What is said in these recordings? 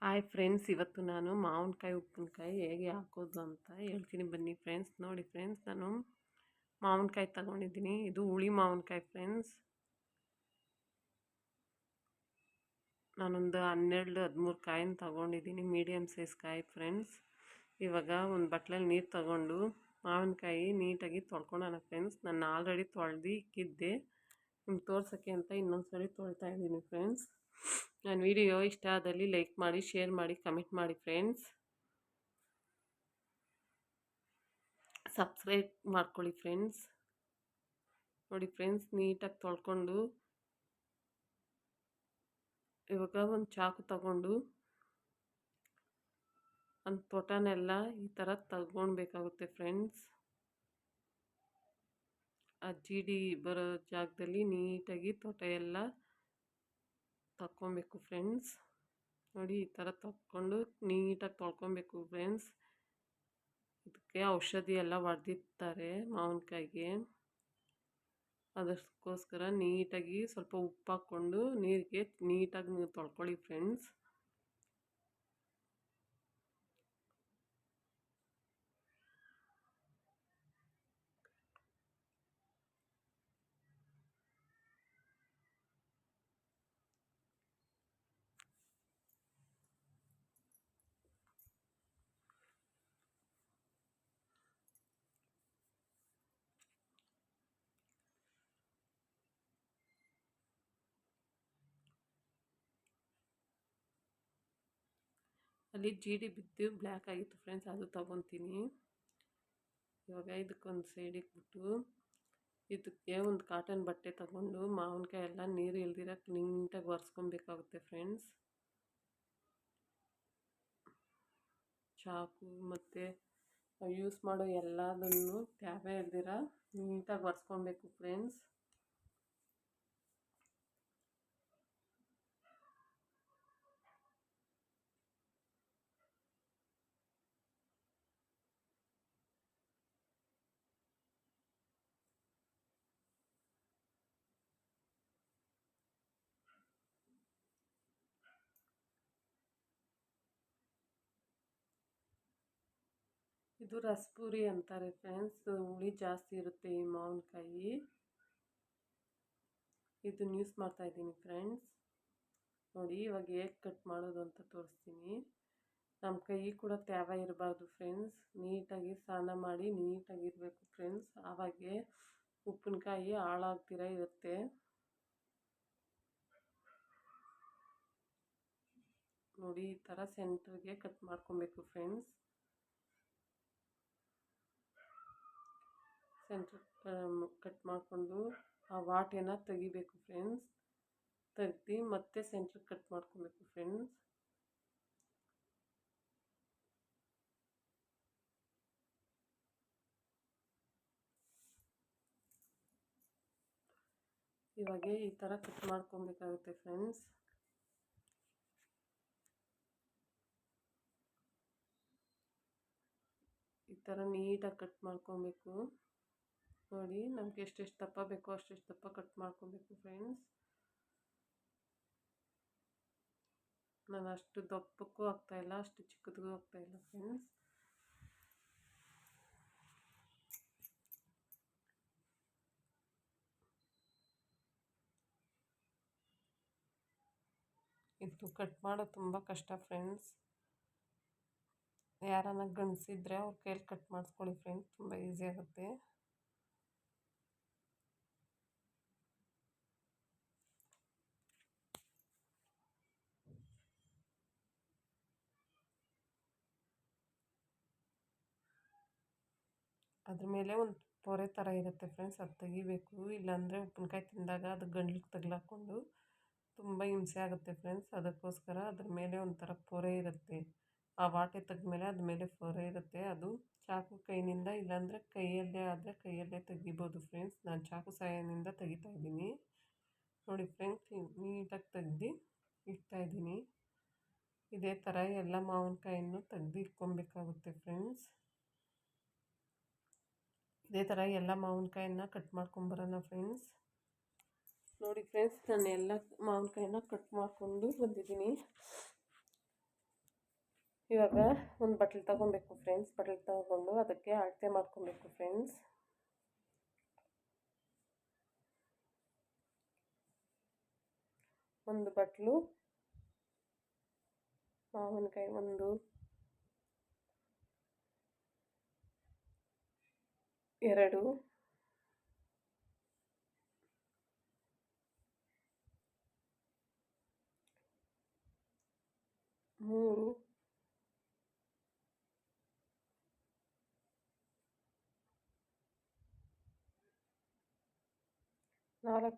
Hi friends, ಇವತ್ತು ನಾನು ಮಾವಿನಕಾಯಿ ಉಪ್ಪಿನಕಾಯಿ ಹೇಗೆ ಹಾಕೋದು ಅಂತ ಹೇಳ್ತೀನಿ. ಬನ್ನಿ ಫ್ರೆಂಡ್ಸ್. ನೋಡಿ ಫ್ರೆಂಡ್ಸ್, ನಾನು ಮಾವಿನಕಾಯಿ ತಗೊಂಡಿದ್ದೀನಿ. ಇದು ಹುಳಿ ಮಾವಿನಕಾಯಿ ಫ್ರೆಂಡ್ಸ್. ನಾನೊಂದು 12-13 ಕಾಯಿನ ತಗೊಂಡಿದ್ದೀನಿ, ಮೀಡಿಯಮ್ ಸೈಜ್ ಕಾಯಿ ಫ್ರೆಂಡ್ಸ್. ಇವಾಗ ಒಂದು ಬಟ್ಲಲ್ಲಿ ನೀರು ತಗೊಂಡು ಮಾವಿನಕಾಯಿ ನೀಟಾಗಿ ತೊಳ್ಕೊಳ್ಳೋಣ ಫ್ರೆಂಡ್ಸ್. ನಾನು ಆಲ್ರೆಡಿ ತೊಳೆದು ಇಕ್ಕಿದ್ದೆ, ನಿಮ್ಗೆ ತೋರ್ಸೋಕ್ಕೆ ಅಂತ ಇನ್ನೊಂದು ಸರಿ ತೊಳ್ತಾ ಇದ್ದೀನಿ ಫ್ರೆಂಡ್ಸ್. ನನ್ನ ವಿಡಿಯೋ ಇಷ್ಟ ಆದಲ್ಲಿ ಲೈಕ್ ಮಾಡಿ, ಶೇರ್ ಮಾಡಿ, ಕಮೆಂಟ್ ಮಾಡಿ ಫ್ರೆಂಡ್ಸ್. ಸಬ್ಸ್ಕ್ರೈಬ್ ಮಾಡ್ಕೊಳ್ಳಿ ಫ್ರೆಂಡ್ಸ್. ನೋಡಿ ಫ್ರೆಂಡ್ಸ್, ನೀಟಾಗಿ ತೊಳ್ಕೊಂಡು ಇವಾಗ ಒಂದು ಚಾಕು ತಗೊಂಡು ಒಂದು ತೊಟನೆಲ್ಲ ಈ ಥರ ತಗೊಳ್ಬೇಕಾಗುತ್ತೆ ಫ್ರೆಂಡ್ಸ್. ಆ ಜಿಡಿ ಬರೋ ಜಾಗದಲ್ಲಿ ನೀಟಾಗಿ ತೊಟ ಎಲ್ಲ ತಕ್ಕೊಬೇಕು ಫ್ರೆಂಡ್ಸ್. ನೋಡಿ, ಈ ಥರ ತಕ್ಕೊಂಡು ನೀಟಾಗಿ ತೊಳ್ಕೊಬೇಕು ಫ್ರೆಂಡ್ಸ್. ಇದಕ್ಕೆ ಔಷಧಿ ಎಲ್ಲ ಹೊಡೆದಿರ್ತಾರೆ ಮಾವಿನಕಾಯಿಗೆ, ಅದಕ್ಕೋಸ್ಕರ ನೀಟಾಗಿ ಸ್ವಲ್ಪ ಉಪ್ಪು ಹಾಕ್ಕೊಂಡು ನೀರಿಗೆ ನೀಟಾಗಿ ತೊಳ್ಕೊಳ್ಳಿ ಫ್ರೆಂಡ್ಸ್. ಅಲ್ಲಿ ಜಿಡಿ ಬಿದ್ದು ಬ್ಲ್ಯಾಕ್ ಆಗಿತ್ತು ಫ್ರೆಂಡ್ಸ್, ಅದು ತಗೊತೀನಿ. ಇವಾಗ ಇದಕ್ಕೊಂದು ಸೈಡಿಗೆ ಬಿಟ್ಟು ಇದಕ್ಕೆ ಒಂದು ಕಾಟನ್ ಬಟ್ಟೆ ತಗೊಂಡು ಮಾವಿನಕಾಯಿ ಎಲ್ಲ ನೀರು ಇಲ್ದಿರ ನೀಟಾಗಿ ಒರೆಸ್ಕೊಬೇಕಾಗುತ್ತೆ ಫ್ರೆಂಡ್ಸ್. ಚಾಕು ಮತ್ತು ಯೂಸ್ ಮಾಡೋ ಎಲ್ಲದನ್ನು ತ್ಯಾವೆ ಇಲ್ದಿರ ನೀಟಾಗಿ ಒರೆಸ್ಕೊಬೇಕು ಫ್ರೆಂಡ್ಸ್. ಇದು ರಸಪುರಿ ಅಂತಾರೆ ಫ್ರೆಂಡ್ಸ್. ಹುಳಿ ಜಾಸ್ತಿ ಇರುತ್ತೆ ಈ ಮಾವಿನಕಾಯಿ. ಇದನ್ನ ಯೂಸ್ ಮಾಡ್ತಾಯಿದ್ದೀನಿ ಫ್ರೆಂಡ್ಸ್. ನೋಡಿ, ಇವಾಗ ಹೇಗೆ ಕಟ್ ಮಾಡೋದು ಅಂತ ತೋರಿಸ್ತೀನಿ. ನಮ್ಮ ಕೈ ಕೂಡ ತ್ಯಾವ ಇರಬಾರ್ದು ಫ್ರೆಂಡ್ಸ್. ನೀಟಾಗಿ ಸ್ನಾನ ಮಾಡಿ ನೀಟಾಗಿರಬೇಕು ಫ್ರೆಂಡ್ಸ್. ಆವಾಗೆ ಉಪ್ಪಿನಕಾಯಿ ಹಾಳಾಗ್ತಿರ ಇರುತ್ತೆ. ನೋಡಿ, ಈ ಥರ ಸೆಂಟ್ರಿಗೆ ಕಟ್ ಮಾಡ್ಕೊಬೇಕು ಫ್ರೆಂಡ್ಸ್. ಸೆಂಟ್ರ್ ಕಟ್ ಮಾಡಿಕೊಂಡು ಆ ವಾಟೆನ ತೆಗಿಬೇಕು ಫ್ರೆಂಡ್ಸ್. ತೆಗ್ದು ಮತ್ತೆ ಸೆಂಟ್ರಿಗೆ ಕಟ್ ಮಾಡ್ಕೊಬೇಕು ಫ್ರೆಂಡ್ಸ್. ಇವಾಗ ಈ ಥರ ಕಟ್ ಮಾಡ್ಕೊಬೇಕಾಗುತ್ತೆ ಫ್ರೆಂಡ್ಸ್. ಈ ಥರ ನೀಟಾಗಿ ಕಟ್ ಮಾಡ್ಕೊಬೇಕು. ನೋಡಿ, ನಮ್ಗೆ ಎಷ್ಟೆಷ್ಟು ದಪ್ಪ ಬೇಕೋ ಅಷ್ಟೆಷ್ಟು ದಪ್ಪ ಕಟ್ ಮಾಡ್ಕೊಬೇಕು ಫ್ರೆಂಡ್ಸ್. ನಾನು ಅಷ್ಟು ದಪ್ಪಕ್ಕೂ ಆಗ್ತಾಯಿಲ್ಲ, ಅಷ್ಟು ಚಿಕ್ಕದಿಗೂ ಆಗ್ತಾಯಿಲ್ಲ ಫ್ರೆಂಡ್ಸ್. ಇದು ಕಟ್ ಮಾಡೋದು ತುಂಬ ಕಷ್ಟ ಫ್ರೆಂಡ್ಸ್. ಯಾರನ್ನ ಗಂಡಸಿದ್ರೆ ಅವ್ರ ಕೈಯಲ್ಲಿ ಕಟ್ ಮಾಡಿಸ್ಕೊಳ್ಳಿ ಫ್ರೆಂಡ್ಸ್, ತುಂಬ ಈಸಿ ಆಗುತ್ತೆ. ಅದ್ರ ಮೇಲೆ ಒಂದು ಪೊರೆ ಥರ ಇರುತ್ತೆ ಫ್ರೆಂಡ್ಸ್, ಅದು ತೆಗಿಬೇಕು. ಇಲ್ಲಾಂದರೆ ಉಪ್ಪಿನಕಾಯಿ ತಿಂದಾಗ ಅದು ಗಂಟ್ಲಿಗೆ ತಗಲಾಕೊಂಡು ತುಂಬ ಹಿಂಸೆ ಆಗುತ್ತೆ ಫ್ರೆಂಡ್ಸ್. ಅದಕ್ಕೋಸ್ಕರ ಅದ್ರ ಮೇಲೆ ಒಂಥರ ಪೊರೆ ಇರುತ್ತೆ. ಆ ವಾಟೆ ತೆಗೆದ್ಮೇಲೆ ಅದ್ರ ಮೇಲೆ ಪೊರೆ ಇರುತ್ತೆ. ಅದು ಚಾಕು ಕೈನಿಂದ, ಇಲ್ಲಾಂದರೆ ಕೈಯಲ್ಲೇ ಆದರೆ ಕೈಯಲ್ಲೇ ತೆಗಿಬೋದು ಫ್ರೆಂಡ್ಸ್. ನಾನು ಚಾಕು ಸಹಾಯದಿಂದ ತೆಗಿತಾಯಿದ್ದೀನಿ. ನೋಡಿ ಫ್ರೆಂಡ್ಸ್, ನೀಟಾಗಿ ತೆಗ್ದು ಇಡ್ತಾಯಿದ್ದೀನಿ. ಇದೇ ಥರ ಎಲ್ಲ ಮಾವಿನಕಾಯನ್ನು ತೆಗ್ದು ಇಟ್ಕೊಬೇಕಾಗುತ್ತೆ ಫ್ರೆಂಡ್ಸ್. ಇದೇ ಥರ ಎಲ್ಲ ಮಾವಿನಕಾಯನ್ನ ಕಟ್ ಮಾಡ್ಕೊಂಬರೋಣ ಫ್ರೆಂಡ್ಸ್. ನೋಡಿ ಫ್ರೆಂಡ್ಸ್, ನಾನು ಎಲ್ಲ ಮಾವಿನಕಾಯನ್ನ ಕಟ್ ಮಾಡಿಕೊಂಡು ಬಂದಿದ್ದೀನಿ. ಇವಾಗ ಒಂದು ಬಟ್ಲು ತಗೊಬೇಕು ಫ್ರೆಂಡ್ಸ್. ಬಟ್ಲು ತಗೊಂಡು ಅದಕ್ಕೆ ಅಳತೆ ಮಾಡ್ಕೊಬೇಕು ಫ್ರೆಂಡ್ಸ್. ಒಂದು ಬಟ್ಲು ಮಾವಿನಕಾಯಿ, 1 2 3 4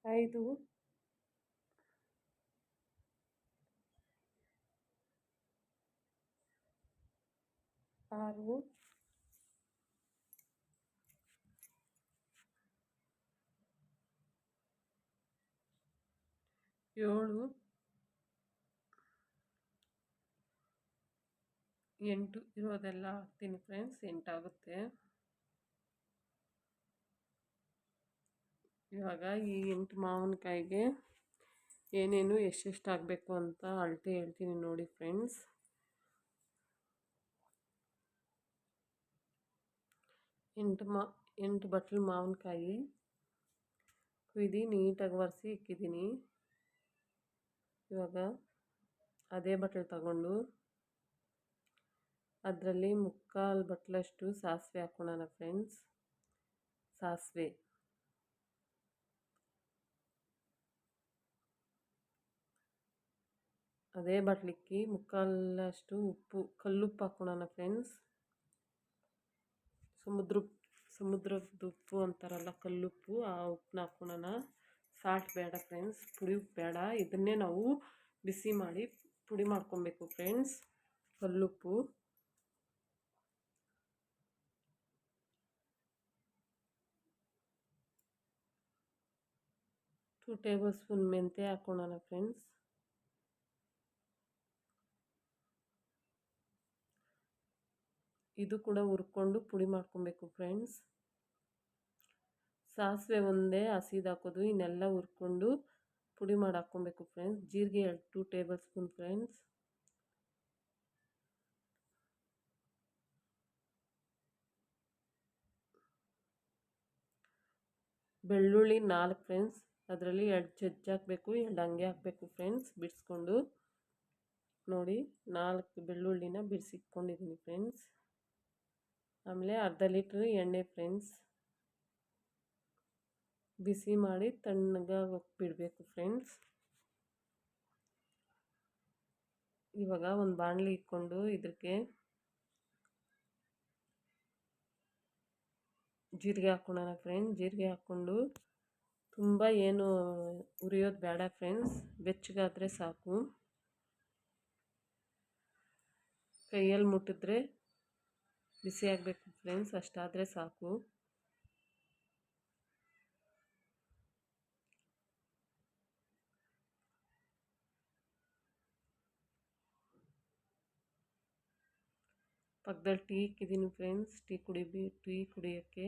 5 6 7 8 ಇರೋದೆಲ್ಲ ಹಾಕ್ತೀನಿ ಫ್ರೆಂಡ್ಸ್. 8 ಆಗುತ್ತೆ. ಇವಾಗ ಈ 8 ಮಾವಿನಕಾಯಿಗೆ ಏನೇನು ಎಷ್ಟೆಷ್ಟು ಆಗಬೇಕು ಅಂತ ಅಳತೆ ಹೇಳ್ತೀನಿ ನೋಡಿ ಫ್ರೆಂಡ್ಸ್. 8 ಬಟ್ಲು ಮಾವಿನಕಾಯಿ ಕುಯ್ದು ನೀಟಾಗಿ ಒರೆಸಿ ಇಕ್ಕಿದ್ದೀನಿ. ಇವಾಗ ಅದೇ ಬಟ್ಲು ತಗೊಂಡು ಅದರಲ್ಲಿ 3/4 ಬಟ್ಲಷ್ಟು ಸಾಸಿವೆ ಹಾಕ್ಕೊಳ್ಳೋಣ ಫ್ರೆಂಡ್ಸ್. ಸಾಸಿವೆ, ಅದೇ ಬಟ್ಲಿಕ್ಕಿ 3/4 ಉಪ್ಪು, ಕಲ್ಲುಪ್ಪು ಹಾಕ್ಕೊಳ್ಳೋಣ ಫ್ರೆಂಡ್ಸ್. ಸಮುದ್ರದ ಉಪ್ಪು ಅಂತಾರಲ್ಲ, ಕಲ್ಲುಪ್ಪು, ಆ ಉಪ್ಪನ್ನ ಹಾಕ್ಕೊಳ್ಳೋಣ. ಸಾಲ್ಟ್ ಬೇಡ ಫ್ರೆಂಡ್ಸ್, ಪುಡಿ ಉಪ್ಪು ಬೇಡ. ಇದನ್ನೇ ನಾವು ಬಿಸಿ ಮಾಡಿ ಪುಡಿ ಮಾಡ್ಕೊಬೇಕು ಫ್ರೆಂಡ್ಸ್. ಕಲ್ಲುಪ್ಪು, 2 ಟೇಬಲ್ ಸ್ಪೂನ್ ಮೆಂತ್ಯ ಹಾಕ್ಕೊಳ್ಳೋಣ ಫ್ರೆಂಡ್ಸ್. ಇದು ಕೂಡ ಹುರ್ಕೊಂಡು ಪುಡಿ ಮಾಡ್ಕೊಬೇಕು ಫ್ರೆಂಡ್ಸ್. ಸಾಸಿವೆ ಒಂದೇ ಹಸಿದು ಹಾಕೋದು, ಇನ್ನೆಲ್ಲ ಹುರ್ಕೊಂಡು ಪುಡಿ ಮಾಡಿ ಹಾಕ್ಕೊಬೇಕು ಫ್ರೆಂಡ್ಸ್. ಜೀರಿಗೆ 2 ಟೇಬಲ್ ಸ್ಪೂನ್ ಫ್ರೆಂಡ್ಸ್. ಬೆಳ್ಳುಳ್ಳಿ 4 ಫ್ರೆಂಡ್ಸ್. ಅದರಲ್ಲಿ 2 ಜಜ್ಜಿ ಹಾಕಬೇಕು, 2 ಹಂಗೆ ಹಾಕಬೇಕು ಫ್ರೆಂಡ್ಸ್, ಬಿಡಿಸ್ಕೊಂಡು. ನೋಡಿ, 4 ಬೆಳ್ಳುಳ್ಳಿನ ಬಿಡಿಸಿಟ್ಕೊಂಡಿದ್ದೀನಿ ಫ್ರೆಂಡ್ಸ್. ಆಮೇಲೆ ಅರ್ಧ ಲೀಟ್ರ್ ಎಣ್ಣೆ ಫ್ರೆಂಡ್ಸ್. ಬಿಸಿ ಮಾಡಿ ತಣ್ಣಗಾಗಿ ಬಿಡಬೇಕು ಫ್ರೆಂಡ್ಸ್. ಇವಾಗ ಒಂದು ಬಾಣಲಿ ಇಟ್ಕೊಂಡು ಇದಕ್ಕೆ ಜೀರಿಗೆ ಹಾಕ್ಕೊಳ್ಳೋಣ ಫ್ರೆಂಡ್ಸ್. ಜೀರಿಗೆ ಹಾಕ್ಕೊಂಡು ತುಂಬ ಏನು ಉರಿಯೋದು ಬೇಡ ಫ್ರೆಂಡ್ಸ್, ಬೆಚ್ಚಗಾದರೆ ಸಾಕು. ಕೈಯಲ್ಲಿ ಮುಟ್ಟಿದ್ರೆ ಬಿಸಿ ಆಗಬೇಕು ಫ್ರೆಂಡ್ಸ್, ಅಷ್ಟಾದರೆ ಸಾಕು. ಪಕ್ಕದಲ್ಲಿ ಟೀ ಇಕ್ಕಿದ್ದೀನಿ ಫ್ರೆಂಡ್ಸ್. ಟೀ ಕುಡಿಯೋಕ್ಕೆ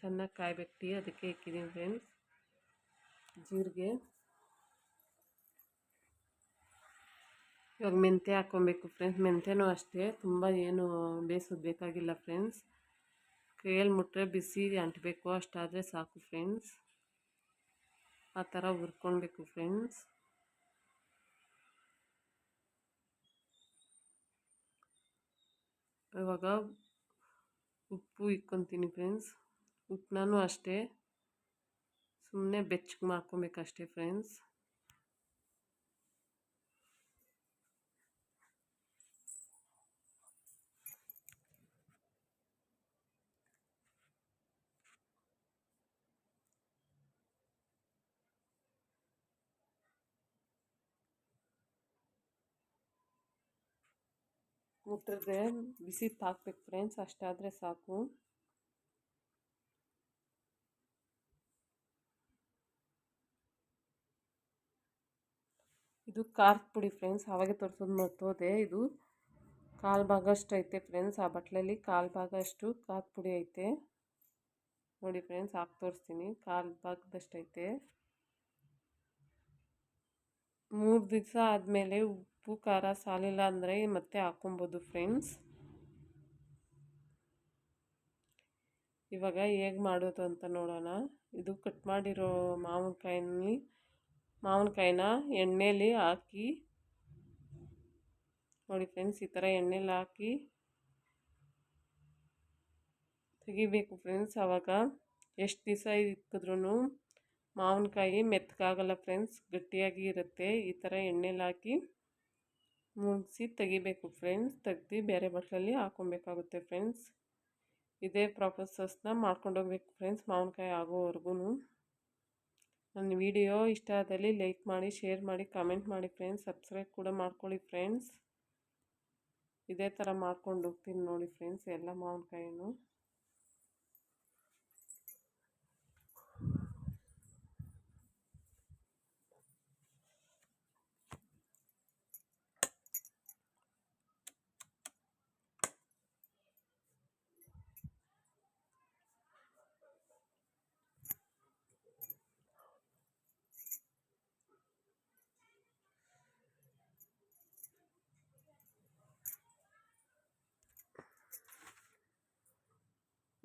ಚೆನ್ನಾಗಿ ಕಾಯ್ಬೇಕು ಟೀ, ಅದಕ್ಕೆ ಇಕ್ಕಿದ್ದೀನಿ ಫ್ರೆಂಡ್ಸ್. ಜೀರಿಗೆ, ಇವಾಗ ಮೆಂತ್ಯ ಹಾಕ್ಕೊಬೇಕು ಫ್ರೆಂಡ್ಸ್. ಮೆಂತ್ಯನೂ ಅಷ್ಟೇ, ತುಂಬ ಏನು ಬೇಯಿಸೋದು ಬೇಕಾಗಿಲ್ಲ ಫ್ರೆಂಡ್ಸ್. ಕೈಯಲ್ಲಿ ಮುಟ್ಟರೆ ಬಿಸಿ ಅಂಟಬೇಕು, ಅಷ್ಟಾದರೆ ಸಾಕು ಫ್ರೆಂಡ್ಸ್. ಆ ಥರ ಹುರ್ಕೊಳ್ಬೇಕು ಫ್ರೆಂಡ್ಸ್. ಇವಾಗ ಉಪ್ಪು ಇಕ್ಕೊತೀನಿ ಫ್ರೆಂಡ್ಸ್. ಉಪ್ಪನ್ನೂ ಅಷ್ಟೇ ಸುಮ್ಮನೆ ಬೆಚ್ಚಗೆ ಮಾಡ್ಕೊಬೇಕಷ್ಟೇ ಫ್ರೆಂಡ್ಸ್. ಮುಟ್ಟಿದ್ರೆ ಬಿಸಿ ತಾಕ್ಬೇಕು ಫ್ರೆಂಡ್ಸ್, ಅಷ್ಟಾದರೆ ಸಾಕು. ಇದು ಖಾರದ ಪುಡಿ ಫ್ರೆಂಡ್ಸ್, ಅವಾಗೆ ತೋರಿಸೋದು ಮರ್ತೋದೆ. ಇದು 1/4 ಭಾಗ ಅಷ್ಟು ಐತೆ ಫ್ರೆಂಡ್ಸ್. ಆ ಬಟ್ಲಲ್ಲಿ 1/4 ಭಾಗ ಅಷ್ಟು ಖಾರದ ಪುಡಿ ಐತೆ. ನೋಡಿ ಫ್ರೆಂಡ್ಸ್ ಹಾಕಿ ತೋರಿಸ್ತೀನಿ. ಕಾಲು ಭಾಗದಷ್ಟೈತೆ. 3 ದಿವಸ ಆದಮೇಲೆ ಉಪ್ಪು ಖಾರ ಸಾಲಿಲ್ಲ ಅಂದರೆ ಮತ್ತೆ ಹಾಕೊಬೋದು ಫ್ರೆಂಡ್ಸ್. ಇವಾಗ ಹೇಗೆ ಮಾಡೋದು ಅಂತ ನೋಡೋಣ. ಇದು ಕಟ್ ಮಾಡಿರೋ ಮಾವಿನಕಾಯಿನ ಎಣ್ಣೆಲಿ ಹಾಕಿ ನೋಡಿ ಫ್ರೆಂಡ್ಸ್, ಈ ಥರ ಎಣ್ಣೆಲಿ ಹಾಕಿ ತೆಗಿಬೇಕು ಫ್ರೆಂಡ್ಸ್. ಆವಾಗ ಎಷ್ಟು ದಿವಸ ಇಕ್ಕಿದ್ರೂ ಮಾವಿನಕಾಯಿ ಮೆತ್ತಗಾಗಲ್ಲ ಫ್ರೆಂಡ್ಸ್, ಗಟ್ಟಿಯಾಗಿ ಇರುತ್ತೆ. ಈ ಥರ ಎಣ್ಣೆಲಿ ಹಾಕಿ ಮುಗಿಸಿ ತೆಗಿಬೇಕು ಫ್ರೆಂಡ್ಸ್. ತೆಗ್ದು ಬೇರೆ ಬಟ್ಟಲಲ್ಲಿ ಹಾಕೊಬೇಕಾಗುತ್ತೆ ಫ್ರೆಂಡ್ಸ್. ಇದೇ ಪ್ರೊಸೆಸ್ನ ಮಾಡ್ಕೊಂಡೋಗ್ಬೇಕು ಫ್ರೆಂಡ್ಸ್ ಮಾವಿನಕಾಯಿ ಆಗೋವರೆಗೂ. ನನ್ನ ವಿಡಿಯೋ ಇಷ್ಟ ಆದಲ್ಲಿ ಲೈಕ್ ಮಾಡಿ, ಶೇರ್ ಮಾಡಿ, ಕಮೆಂಟ್ ಮಾಡಿ ಫ್ರೆಂಡ್ಸ್. ಸಬ್ಸ್ಕ್ರೈಬ್ ಕೂಡ ಮಾಡ್ಕೊಳ್ಳಿ ಫ್ರೆಂಡ್ಸ್. ಇದೇ ಥರ ಮಾಡ್ಕೊಂಡು ಹೋಗ್ತೀನಿ ನೋಡಿ ಫ್ರೆಂಡ್ಸ್ ಎಲ್ಲ ಮಾವಿನಕಾಯಿನೂ.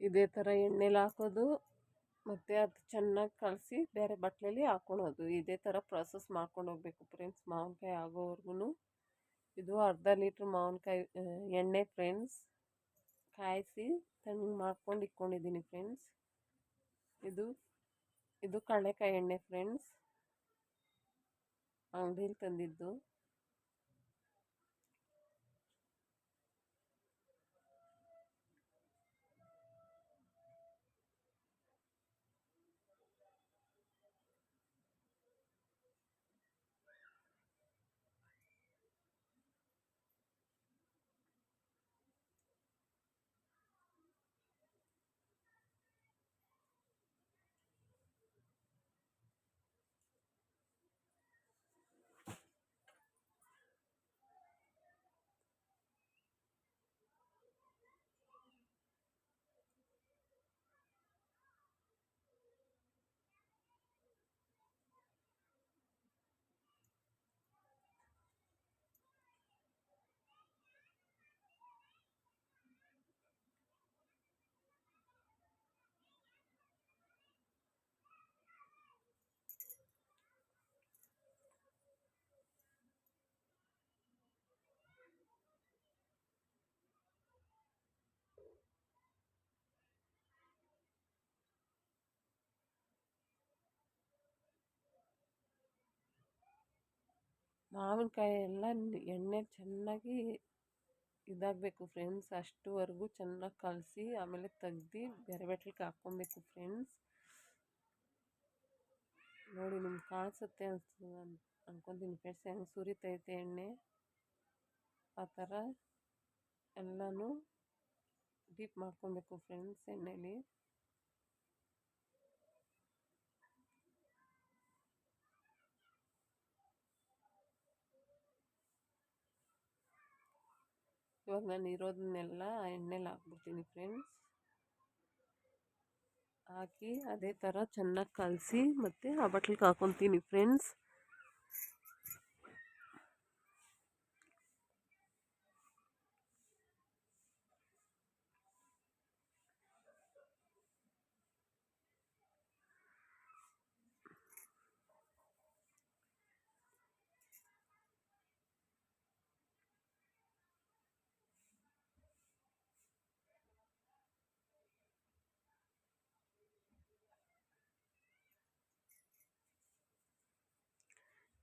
ಇದೇ ಥರ ಎಣ್ಣೆಲಿ ಹಾಕೋದು ಮತ್ತು ಅದು ಚೆನ್ನಾಗಿ ಕಲಸಿ ಬೇರೆ ಬಟ್ಟಲಲ್ಲಿ ಹಾಕ್ಕೊಳೋದು. ಇದೇ ಥರ ಪ್ರೊಸೆಸ್ ಮಾಡ್ಕೊಂಡು ಹೋಗ್ಬೇಕು ಫ್ರೆಂಡ್ಸ್ ಮಾವಿನಕಾಯಿ ಆಗೋವರೆಗೂ. ಇದು ಅರ್ಧ ಲೀಟ್ರ್ ಮಾವಿನಕಾಯಿ ಎಣ್ಣೆ ಫ್ರೆಂಡ್ಸ್, ಕಾಯಿಸಿ ತಣ್ಣಗೆ ಮಾಡ್ಕೊಂಡು ಇಟ್ಕೊಂಡಿದ್ದೀನಿ ಫ್ರೆಂಡ್ಸ್. ಇದು ಕಡಲೆಕಾಯಿ ಎಣ್ಣೆ ಫ್ರೆಂಡ್ಸ್, ಅಂಗಡಿಯಲ್ಲಿ ತಂದಿದ್ದು. ಮಾವಿನಕಾಯಿ ಎಲ್ಲ ಎಣ್ಣೆ ಚೆನ್ನಾಗಿ ಇದಾಗಬೇಕು ಫ್ರೆಂಡ್ಸ್, ಅಷ್ಟುವರೆಗೂ ಚೆನ್ನಾಗಿ ಕಲಸಿ ಆಮೇಲೆ ತೆಗ್ದು ಬೇರೆ ಬಟ್ಲಿಗೆ ಹಾಕ್ಕೊಬೇಕು ಫ್ರೆಂಡ್ಸ್. ನೋಡಿ ನಿಮ್ಗೆ ಕಾಣಿಸುತ್ತೆ ಅನ್ಕೊತೀನಿ ಫ್ರೆಂಡ್ಸ್ ಹೆಂಗೆ ಸುರಿತೈತೆ ಎಣ್ಣೆ. ಆ ಥರ ಎಲ್ಲನೂ ಡೀಪ್ ಮಾಡ್ಕೊಬೇಕು ಫ್ರೆಂಡ್ಸ್ ಎಣ್ಣೆಲಿ. ಇವಾಗ ನಾನು ಇರೋದನ್ನೆಲ್ಲ ಎಣ್ಣೆಲಿ ಹಾಕ್ಬಿಡ್ತೀನಿ ಫ್ರೆಂಡ್ಸ್. ಹಾಕಿ ಅದೇ ಥರ ಚೆನ್ನಾಗಿ ಕಲಸಿ ಮತ್ತು ಆ ಬಟ್ಲಿಗೆ ಹಾಕ್ಕೊತೀನಿ ಫ್ರೆಂಡ್ಸ್.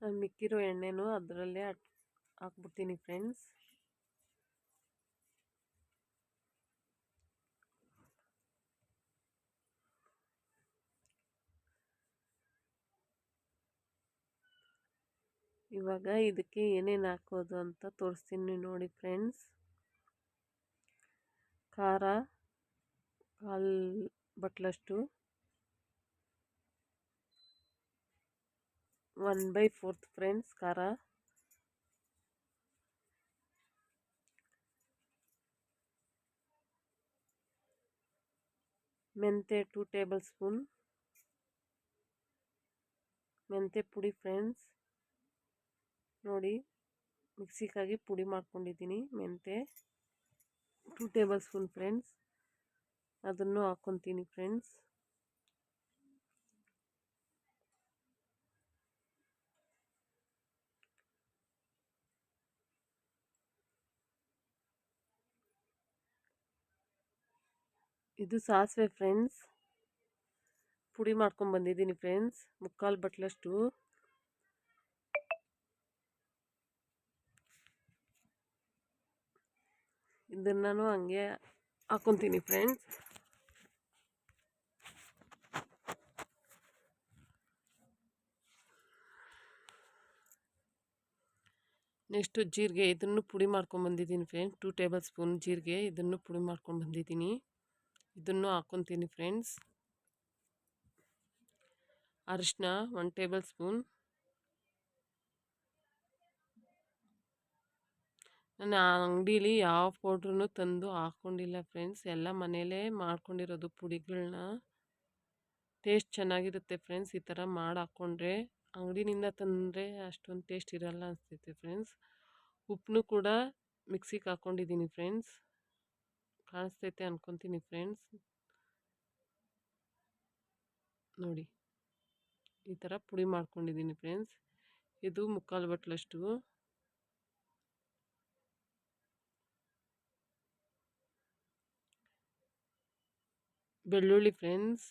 ನಾನು ಮಿಕ್ಕಿರೋ ಎಣ್ಣೆನೂ ಅದರಲ್ಲೇ ಹಾಕ್ಬಿಡ್ತೀನಿ ಫ್ರೆಂಡ್ಸ್. ಇವಾಗ ಇದಕ್ಕೆ ಏನೇನು ಹಾಕೋದು ಅಂತ ತೋರಿಸ್ತೀನಿ ನೋಡಿ ಫ್ರೆಂಡ್ಸ್. ಖಾರ 1/4 ಬಟ್ಲಷ್ಟು, 1/4 ಫ್ರೆಂಡ್ಸ್ ಖಾರ. ಮೆಂತೆ 2 ಟೇಬಲ್ ಸ್ಪೂನ್ ಮೆಂತೆ ಪುಡಿ ಫ್ರೆಂಡ್ಸ್. ನೋಡಿ, ಮಿಕ್ಸಿಗಾಗಿ ಪುಡಿ ಮಾಡ್ಕೊಂಡಿದ್ದೀನಿ. ಮೆಂತೆ 2 ಟೇಬಲ್ ಸ್ಪೂನ್ ಫ್ರೆಂಡ್ಸ್. ಅದನ್ನು ಹಾಕ್ಕೊತೀನಿ ಫ್ರೆಂಡ್ಸ್. ಇದು ಸಾಸಿವೆ ಫ್ರೆಂಡ್ಸ್, ಪುಡಿ ಮಾಡ್ಕೊಂಡು ಬಂದಿದ್ದೀನಿ ಫ್ರೆಂಡ್ಸ್, 3/4 ಬಟ್ಲಷ್ಟು. ಇದನ್ನು ಹಂಗೆ ಹಾಕ್ಕೊತೀನಿ ಫ್ರೆಂಡ್ಸ್. ನೆಕ್ಸ್ಟು ಜೀರಿಗೆ, ಇದನ್ನು ಪುಡಿ ಮಾಡ್ಕೊಂಡು ಬಂದಿದ್ದೀನಿ ಫ್ರೆಂಡ್ಸ್. 2 ಟೇಬಲ್ ಸ್ಪೂನ್ ಜೀರಿಗೆ, ಇದನ್ನು ಪುಡಿ ಮಾಡ್ಕೊಂಡು ಬಂದಿದ್ದೀನಿ. ಇದನ್ನು ಹಾಕ್ಕೊತೀನಿ ಫ್ರೆಂಡ್ಸ್. ಅರಿಶಿನ 1 ಟೇಬಲ್ ಸ್ಪೂನ್. ನಾನು ಅಂಗಡೀಲಿ ಯಾವ ಪೌಡ್ರೂ ತಂದು ಹಾಕ್ಕೊಂಡಿಲ್ಲ ಫ್ರೆಂಡ್ಸ್, ಎಲ್ಲ ಮನೇಲೇ ಮಾಡ್ಕೊಂಡಿರೋದು ಪುಡಿಗಳನ್ನ. ಟೇಸ್ಟ್ ಚೆನ್ನಾಗಿರುತ್ತೆ ಫ್ರೆಂಡ್ಸ್ ಈ ಥರ ಮಾಡಿ ಹಾಕ್ಕೊಂಡ್ರೆ. ಅಂಗಡಿನಿಂದ ತಂದರೆ ಅಷ್ಟೊಂದು ಟೇಸ್ಟ್ ಇರಲ್ಲ ಅನಿಸ್ತೈತೆ ಫ್ರೆಂಡ್ಸ್. ಉಪ್ಪನ್ನು ಕೂಡ ಮಿಕ್ಸಿಗೆ ಹಾಕ್ಕೊಂಡಿದ್ದೀನಿ ಫ್ರೆಂಡ್ಸ್. ಕಾಣಿಸ್ತೈತೆ ಅನ್ಕೊತೀನಿ ಫ್ರೆಂಡ್ಸ್. ನೋಡಿ, ಈ ಥರ ಪುಡಿ ಮಾಡ್ಕೊಂಡಿದ್ದೀನಿ ಫ್ರೆಂಡ್ಸ್. ಇದು 3/4 ಬಟ್ಲಷ್ಟು. ಬೆಳ್ಳುಳ್ಳಿ ಫ್ರೆಂಡ್ಸ್,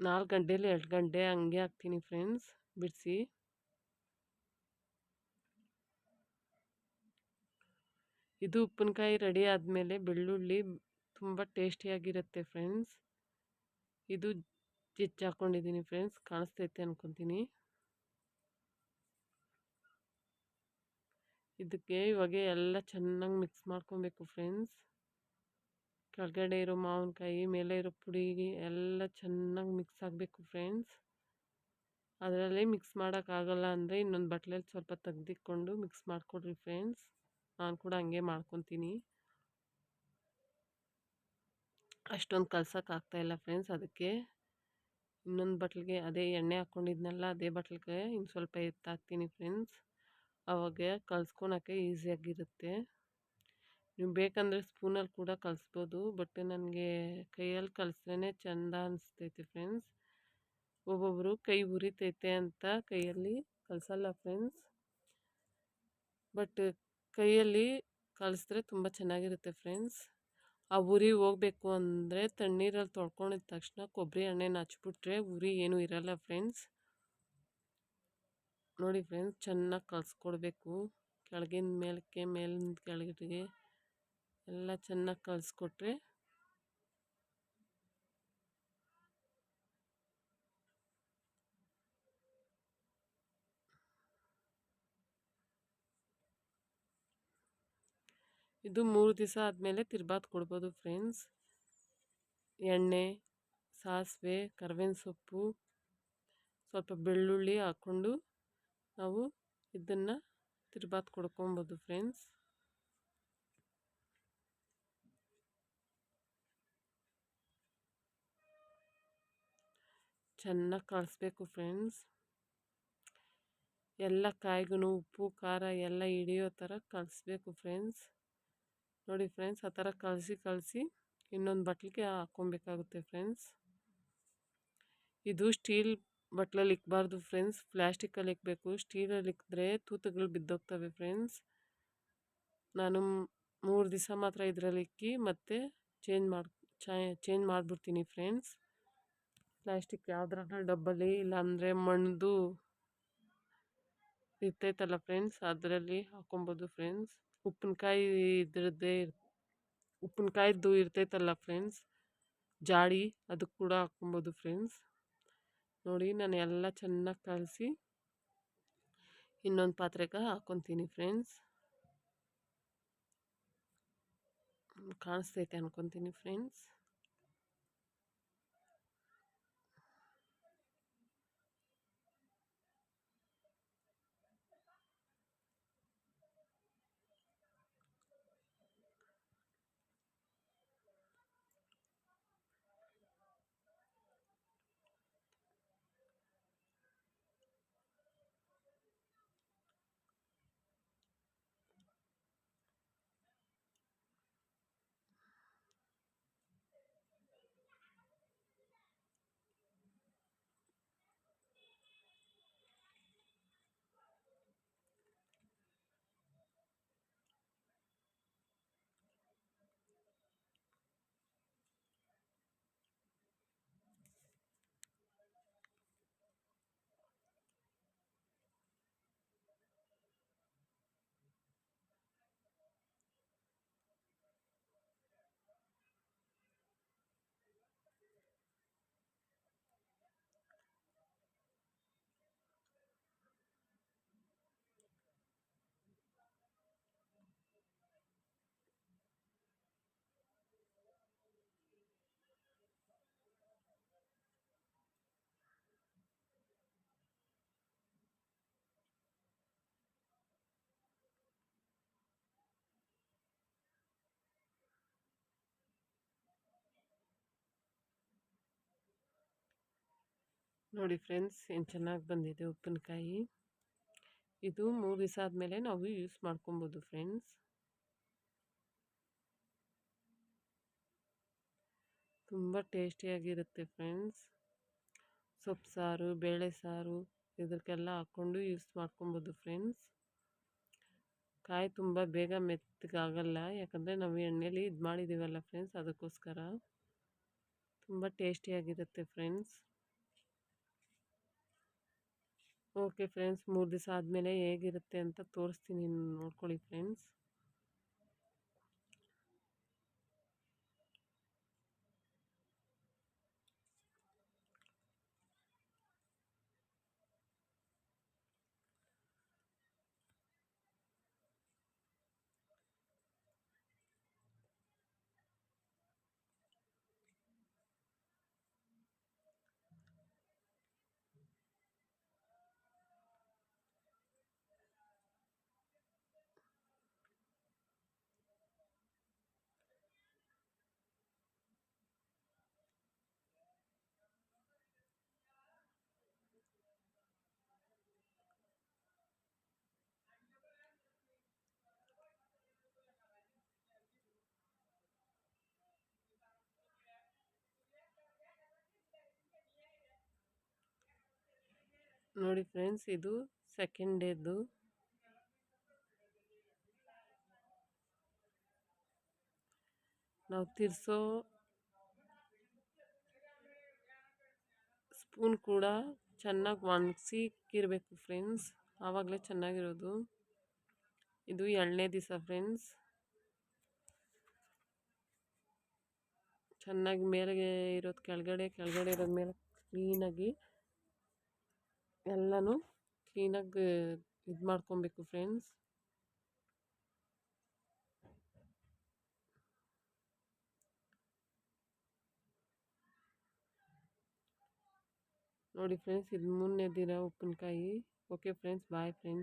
4 ಗಂಟೆಲಿ 2 ಗಂಟೆ ಹಂಗೆ ಹಾಕ್ತೀನಿ ಫ್ರೆಂಡ್ಸ್, ಬಿಡಿಸಿ. ಇದು ಉಪ್ಪಿನಕಾಯಿ ರೆಡಿ ಆದಮೇಲೆ ಬೆಳ್ಳುಳ್ಳಿ ತುಂಬ ಟೇಸ್ಟಿಯಾಗಿರುತ್ತೆ ಫ್ರೆಂಡ್ಸ್. ಇದು ಜಜ್ಜಿ ಹಾಕ್ಕೊಂಡಿದ್ದೀನಿ ಫ್ರೆಂಡ್ಸ್, ಕಾಣಿಸ್ತೈತೆ ಅನ್ಕೊತೀನಿ. ಇದಕ್ಕೆ ಇವಾಗ ಎಲ್ಲ ಚೆನ್ನಾಗಿ ಮಿಕ್ಸ್ ಮಾಡ್ಕೊಬೇಕು ಫ್ರೆಂಡ್ಸ್. ಕೆಳಗಡೆ ಇರೋ ಮಾವಿನಕಾಯಿ, ಮೇಲೆ ಇರೋ ಪುಡಿ ಎಲ್ಲ ಚೆನ್ನಾಗಿ ಮಿಕ್ಸ್ ಆಗಬೇಕು ಫ್ರೆಂಡ್ಸ್. ಅದರಲ್ಲಿ ಮಿಕ್ಸ್ ಮಾಡೋಕ್ಕಾಗಲ್ಲ ಅಂದರೆ ಇನ್ನೊಂದು ಬಟ್ಲಲ್ಲಿ ಸ್ವಲ್ಪ ತೆಗೆದಿಟ್ಕೊಂಡು ಮಿಕ್ಸ್ ಮಾಡಿಕೊಡ್ರಿ ಫ್ರೆಂಡ್ಸ್. ನಾನು ಕೂಡ ಹಂಗೆ ಮಾಡ್ಕೊತೀನಿ. ಅಷ್ಟೊಂದು ಕಲ್ಸೋಕ್ಕಾಗ್ತಾಯಿಲ್ಲ ಫ್ರೆಂಡ್ಸ್, ಅದಕ್ಕೆ ಇನ್ನೊಂದು ಬಟ್ಲಿಗೆ ಅದೇ ಎಣ್ಣೆ ಹಾಕ್ಕೊಂಡಿದ್ನಲ್ಲ ಅದೇ ಬಟ್ಲಿಗೆ ಇನ್ನು ಸ್ವಲ್ಪ ಎತ್ತಾಕ್ತೀನಿ ಫ್ರೆಂಡ್ಸ್. ಅವಾಗ ಕಲ್ಸ್ಕೊಳಕ್ಕೆ ಈಸಿಯಾಗಿರುತ್ತೆ. ನೀವು ಬೇಕಂದರೆ ಸ್ಪೂನಲ್ಲಿ ಕೂಡ ಕಲಿಸ್ಬೋದು, ಬಟ್ ನನಗೆ ಕೈಯಲ್ಲಿ ಕಲಿಸ್ರೇ ಚೆಂದ ಅನಿಸ್ತೈತೆ ಫ್ರೆಂಡ್ಸ್. ಒಬ್ಬೊಬ್ಬರು ಕೈ ಉರಿತೈತೆ ಅಂತ ಕೈಯಲ್ಲಿ ಕಲಿಸಲ್ಲ ಫ್ರೆಂಡ್ಸ್, ಬಟ್ ಕೈಯಲ್ಲಿ ಕಲಿಸಿದ್ರೆ ತುಂಬ ಚೆನ್ನಾಗಿರುತ್ತೆ ಫ್ರೆಂಡ್ಸ್. ಆ ಉರಿ ಹೋಗಬೇಕು ಅಂದರೆ ತಣ್ಣೀರಲ್ಲಿ ತೊಳ್ಕೊಂಡಿದ ತಕ್ಷಣ ಕೊಬ್ಬರಿ ಎಣ್ಣೆನ ಹಚ್ಬಿಟ್ರೆ ಉರಿ ಏನೂ ಇರಲ್ಲ ಫ್ರೆಂಡ್ಸ್. ನೋಡಿ ಫ್ರೆಂಡ್ಸ್, ಚೆನ್ನಾಗಿ ಕಲಿಸ್ಕೊಡ್ಬೇಕು. ಕೆಳಗಿನ ಮೇಲಕ್ಕೆ, ಮೇಲಿಂದ ಕೆಳಗಡೆಗೆ ಎಲ್ಲ ಚೆನ್ನಾಗಿ ಕಲಿಸ್ಕೊಟ್ರೆ ಇದು 3 ದಿವಸ ಆದಮೇಲೆ ತಿರ್ಬಾತ್ ಕೊಡ್ಬೋದು ಫ್ರೆಂಡ್ಸ್. ಎಣ್ಣೆ, ಸಾಸಿವೆ, ಕರ್ಬೇವಿನ ಸೊಪ್ಪು, ಸ್ವಲ್ಪ ಬೆಳ್ಳುಳ್ಳಿ ಹಾಕ್ಕೊಂಡು ನಾವು ಇದನ್ನು ತಿರ್ಬಾತ್ ಕೊಡ್ಕೊಬೋದು ಫ್ರೆಂಡ್ಸ್. ಚೆನ್ನಾಗಿ ಕಲಿಸ್ಬೇಕು ಫ್ರೆಂಡ್ಸ್. ಎಲ್ಲ ಕಾಯಿಗೂ ಉಪ್ಪು ಖಾರ ಎಲ್ಲ ಹಿಡಿಯೋ ಥರ ಕಲಿಸ್ಬೇಕು ಫ್ರೆಂಡ್ಸ್. ನೋಡಿ ಫ್ರೆಂಡ್ಸ್, ಆ ಥರ ಕಲಸಿ ಇನ್ನೊಂದು ಬಟ್ಲಿಗೆ ಹಾಕ್ಕೊಬೇಕಾಗುತ್ತೆ ಫ್ರೆಂಡ್ಸ್. ಇದು ಸ್ಟೀಲ್ ಬಟ್ಲಲ್ಲಿ ಇಕ್ಬಾರ್ದು ಫ್ರೆಂಡ್ಸ್, ಪ್ಲಾಸ್ಟಿಕ್ಕಲ್ಲಿ ಇಕ್ಬೇಕು. ಸ್ಟೀಲಲ್ಲಿ ಇಕ್ಕಿದ್ರೆ ತೂತುಗಳು ಬಿದ್ದೋಗ್ತವೆ ಫ್ರೆಂಡ್ಸ್. ನಾನು 3 ದಿವಸ ಮಾತ್ರ ಇದರಲ್ಲಿ ಇಕ್ಕಿ ಮತ್ತೆ ಚೇಂಜ್ ಮಾಡಿಬಿಡ್ತೀನಿ ಫ್ರೆಂಡ್ಸ್. ಪ್ಲಾಸ್ಟಿಕ್ ಯಾವುದ್ರನ್ನ ಡಬ್ಬಲ್ಲಿ ಇಲ್ಲಾಂದರೆ ಮಣ್ಣದು ಇರ್ತೈತಲ್ಲ ಫ್ರೆಂಡ್ಸ್, ಅದರಲ್ಲಿ ಹಾಕೊಬೋದು ಫ್ರೆಂಡ್ಸ್. ಉಪ್ಪಿನಕಾಯಿದ್ದು ಇರ್ತೈತಲ್ಲ ಫ್ರೆಂಡ್ಸ್ ಜಾಡಿ, ಅದಕ್ಕೆ ಕೂಡ ಹಾಕ್ಕೊಬೋದು ಫ್ರೆಂಡ್ಸ್. ನೋಡಿ, ನಾನು ಎಲ್ಲ ಚೆನ್ನಾಗಿ ಕಲಸಿ ಇನ್ನೊಂದು ಪಾತ್ರೆಗೆ ಹಾಕ್ಕೊತೀನಿ ಫ್ರೆಂಡ್ಸ್. ಕಾಣಿಸ್ತೈತೆ ಅನ್ಕೊತೀನಿ ಫ್ರೆಂಡ್ಸ್. ನೋಡಿ ಫ್ರೆಂಡ್ಸ್ ಏನು ಚೆನ್ನಾಗಿ ಬಂದಿದೆ ಉಪ್ಪಿನಕಾಯಿ. ಇದು 3 ದಿವಸ ಆದಮೇಲೆ ನಾವು ಯೂಸ್ ಮಾಡ್ಕೊಬೋದು ಫ್ರೆಂಡ್ಸ್. ತುಂಬ ಟೇಸ್ಟಿಯಾಗಿರುತ್ತೆ ಫ್ರೆಂಡ್ಸ್. ಸೊಪ್ಪು ಸಾರು, ಬೇಳೆ ಸಾರು ಇದಕ್ಕೆಲ್ಲ ಹಾಕ್ಕೊಂಡು ಯೂಸ್ ಮಾಡ್ಕೊಬೋದು ಫ್ರೆಂಡ್ಸ್. ಕಾಯಿ ತುಂಬ ಬೇಗ ಮೆತ್ತಗಾಗಲ್ಲ, ಯಾಕಂದರೆ ನಾವು ಎಣ್ಣೆಲಿ ಇದು ಮಾಡಿದ್ದೀವಲ್ಲ ಫ್ರೆಂಡ್ಸ್, ಅದಕ್ಕೋಸ್ಕರ ತುಂಬ ಟೇಸ್ಟಿಯಾಗಿರುತ್ತೆ ಫ್ರೆಂಡ್ಸ್. ಓಕೆ ಫ್ರೆಂಡ್ಸ್, 3 ದಿವಸ ಆದಮೇಲೆ ಹೇಗಿರುತ್ತೆ ಅಂತ ತೋರಿಸ್ತೀನಿ, ನೋಡ್ಕೊಳ್ಳಿ ಫ್ರೆಂಡ್ಸ್. ನೋಡಿ ಫ್ರೆಂಡ್ಸ್, ಇದು ಸೆಕೆಂಡ್ ಡೇದು. ನಾವು ತಿರ್ಸೋ ಸ್ಪೂನ್ ಕೂಡ ಚೆನ್ನಾಗಿ ಒಣಗಿಸಿಕ್ಕಿರಬೇಕು ಫ್ರೆಂಡ್ಸ್, ಆವಾಗಲೇ ಚೆನ್ನಾಗಿರೋದು. ಇದು 2ನೇ ದಿವಸ ಫ್ರೆಂಡ್ಸ್. ಚೆನ್ನಾಗಿ ಮೇಲೆ ಇರೋದು ಕೆಳಗಡೆ, ಕೆಳಗಡೆ ಇರೋದು ಮೇಲೆ ಕ್ಲೀನಾಗಿ ಎಲ್ಲನೂ ಕ್ಲೀನಾಗಿ ಇದು ಮಾಡ್ಕೊಬೇಕು ಫ್ರೆಂಡ್ಸ್. ನೋಡಿ ಫ್ರೆಂಡ್ಸ್, ಇದು 3ನೇ ದಿನ ಉಪ್ಪಿನಕಾಯಿ. Okay friends, bye friends.